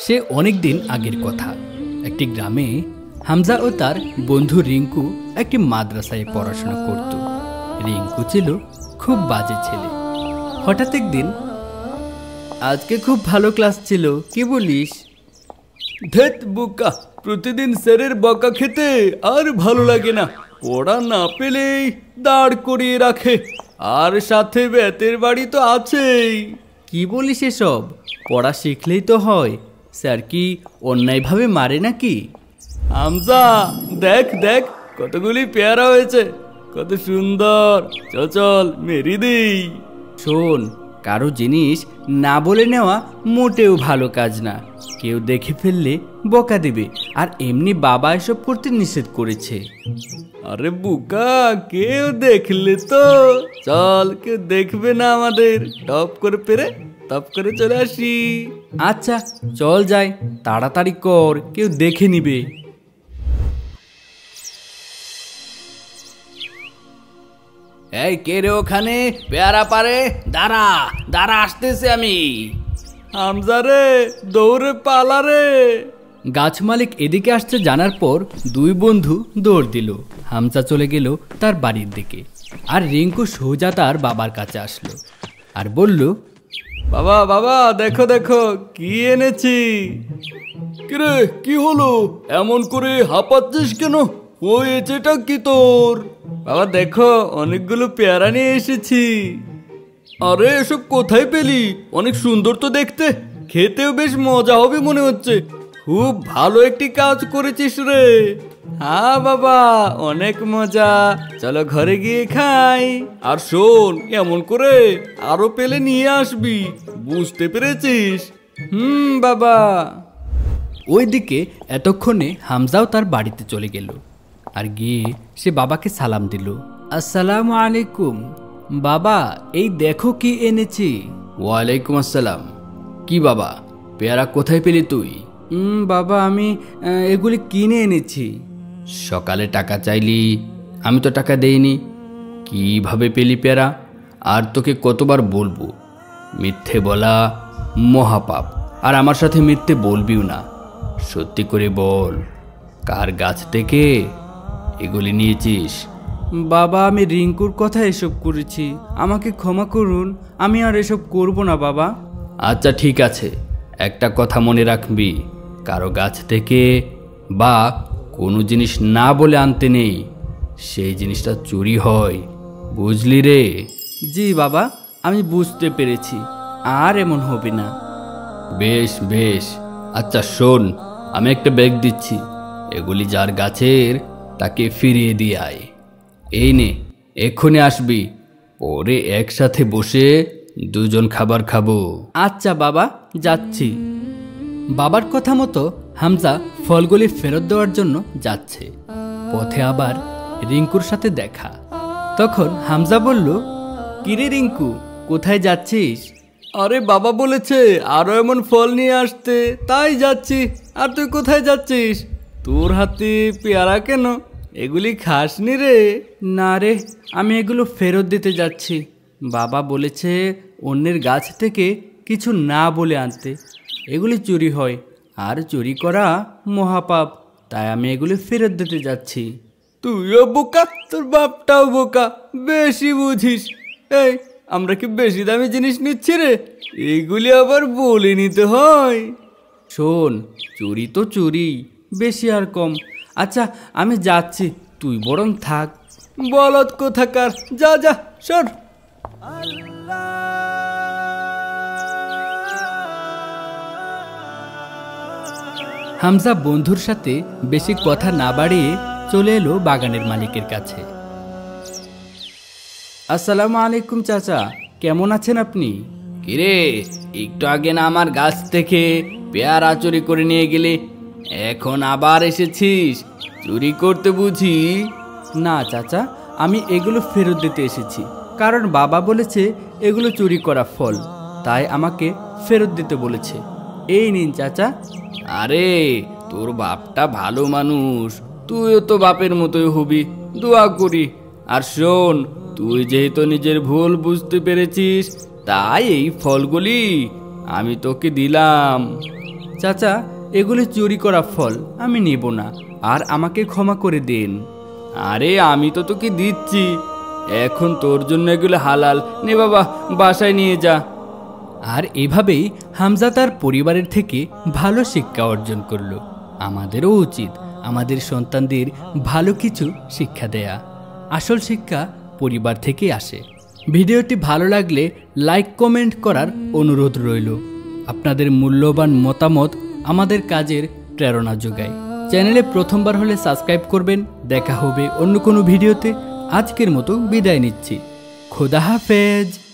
সে অনেক দিন আগের কথা। একটি গ্রামে হামজা ও তার বন্ধু রিঙ্কু একটি মাদ্রাসায় পড়াশোনা করত। রিঙ্কু ছিল খুব বাজে ছেলে। হঠাৎ একদিন, আজকে খুব ভালো ক্লাস ছিল, কি বলিস? ধেত বোকা, প্রতিদিন স্যারের বকা খেতে আর ভালো লাগে না। পড়া না পেলেই দাঁড় করিয়ে রাখে, আর সাথে বেতের বাড়ি তো আছেই। কি বলিস এসব? পড়া শিখলেই তো হয়। স্যার কি অন্যায়ভাবে মারে নাকি? হামজা, দেখ দেখ কতগুলি পেয়ারা হয়েছে, কত সুন্দর। চল চল মেরি দিই। শোন, কারো জিনিস না বলে নেওয়া মোটেও ভালো কাজ না। কেউ দেখে ফেললে বকা দেবে, আর এমনি বাবা এসব করতে নিষেধ করেছে। আরে বুকা, কেউ দেখলে তো? চল, কেউ দেখবে না আমাদের। টপ করে পেরে টপ করে চলে আসি। আচ্ছা চল যাই, তাড়াতাড়ি কর, কেউ দেখে নিবে। এই কে রে ওখানে? পেয়ারা পারে, দাঁড়া দাঁড়া, আসতেছে আমি। হামজা রে, দৌড়ে পালা রে। গাছ মালিক এদিকে আসছে জানার পর দুই বন্ধু দৌড় দিল। হামজা চলে গেল তার বাড়ির দিকে, আর রিঙ্কু সোজা তার বাবার কাছে আসলো আর বলল, বাবা বাবা, দেখো দেখো কি এনেছি। কিরে, কি হলো? এমন করে হাঁপাচ্ছিস কেন? হয়েছেটা কি তোর? বাবা দেখো, অনেকগুলো পেয়ারা নিয়ে এসেছি। আরে এসব কোথায় পেলি? অনেক সুন্দর তো দেখতে, খেতেও বেশ মজা হবে মনে হচ্ছে। খুব ভালো একটি কাজ করেছিস রে। হ্যাঁ বাবা, অনেক মজা। চলো ঘরে গিয়ে খাই। আর শোন, এমন করে আরো পেলে নিয়ে আসবি, বুঝতে পেরেছিস? বাবা। ওইদিকে এতক্ষণে হামজাও তার বাড়িতে চলে গেল, আর গিয়ে সে বাবাকে সালাম দিল। আসসালামু আলাইকুম বাবা, এই দেখো কি এনেছি। ওয়ালাইকুম আসসালাম। কি বাবা, পেয়ারা কোথায় পেলি তুই? বাবা, আমি এগুলি কিনে এনেছি। সকালে টাকা চাইলি, আমি তো টাকা দেইনি। কিভাবে পেলি পেয়ারা? আর তোকে কতবার বলবো, মিথ্যে বলা মহাপাপ। আর আমার সাথে মিথ্যে বলবিও না। সত্যি করে বল, কার গাছ থেকে এগুলি নিয়েছিস? বাবা, আমি রিঙ্কুর কথা এসব করেছি, আমাকে ক্ষমা করুন, আমি আর এসব করব না বাবা। আচ্ছা ঠিক আছে, একটা কথা মনে রাখবি, কারো গাছ থেকে বা কোনো জিনিস না বলে আনতে নেই, সেই জিনিসটা চুরি হয়, বুঝলি রে? জি বাবা, আমি বুঝতে পেরেছি, আর এমন হবে না। বেশ বেশ। আচ্ছা শোন, আমি একটা ব্যাগ দিচ্ছি, এগুলি যার গাছের তাকে ফিরিয়ে দিয়ে আয়। এই নে, এক্ষুনি আসবি, পরে একসাথে বসে দুজন খাবার খাবো। আচ্ছা বাবা, যাচ্ছি। বাবার কথা মতো হামজা ফলগুলি ফেরত দেওয়ার জন্য যাচ্ছে। পথে আবার রিঙ্কুর সাথে দেখা। তখন হামজা বলল, কিরে রিঙ্কু, কোথায় যাচ্ছিস? আরে বাবা বলেছে আরো এমন ফল নিয়ে আসতে, তাই যাচ্ছি। আর তুই কোথায় যাচ্ছিস? তোর হাতে পেয়ারা কেন? এগুলি খাসনি রে? না রে, আমি এগুলো ফেরত দিতে যাচ্ছি। বাবা বলেছে অন্যের গাছ থেকে কিছু না বলে আনতে, এগুলি চুরি হয়, আর চুরি করা মহাপাপ, তাই আমি এগুলি ফেরত দিতে যাচ্ছি। তুইও বোকা, তোর বাপটাও বোকা, বেশি বুঝিস। এই, আমরা কি বেশি দামি জিনিস নিচ্ছি রে? এইগুলি আবার বলে নিতে হয়। শোন, চুরি তো চুরি, বেশি আর কম। আচ্ছা আমি যাচ্ছি, তুই বরং থাক। বলদ কোথাকার, যা যা, সর। হামজা বন্ধুর সাথে বেশি কথা না বাড়িয়ে চলে এলো বাগানের মালিকের কাছে। আসসালামু আলাইকুম চাচা, কেমন আছেন আপনি? কিরে, একটু আগে না আমার গাছ থেকে পেয়ারা চুরি করে নিয়ে গেলি, এখন আবার এসেছিস? চুরি করতে বুঝি? না চাচা, আমি এগুলো ফেরত দিতে এসেছি, কারণ বাবা বলেছে এগুলো চুরি করা ফল, তাই আমাকে ফেরত দিতে বলেছে। এই নিন চাচা। আরে তোর বাপটা ভালো মানুষ, তুইও তো বাপের মতোই হবি, দোয়া করি। আর শোন, তুই যেহেতু নিজের ভুল বুঝতে পেরেছিস, তাই এই ফলগুলি আমি তোকে দিলাম। চাচা, এগুলি চুরি করা ফল, আমি নেব না, আর আমাকে ক্ষমা করে দিন। আরে আমি তো তোকে দিচ্ছি, এখন তোর জন্য এগুলো হালাল। নে বাবা, বাসায় নিয়ে যা। আর এভাবেই হামজা তার পরিবারের থেকে ভালো শিক্ষা অর্জন করল। আমাদেরও উচিত আমাদের সন্তানদের ভালো কিছু শিক্ষা দেয়া। আসল শিক্ষা পরিবার থেকে আসে। ভিডিওটি ভালো লাগলে লাইক কমেন্ট করার অনুরোধ রইল। আপনাদের মূল্যবান মতামত আমাদের কাজের প্রেরণা যোগায়। চ্যানেলে প্রথমবার হলে সাবস্ক্রাইব করবেন। দেখা হবে অন্য কোনো ভিডিওতে। আজকের মতো বিদায় নিচ্ছি। খোদা হাফেজ।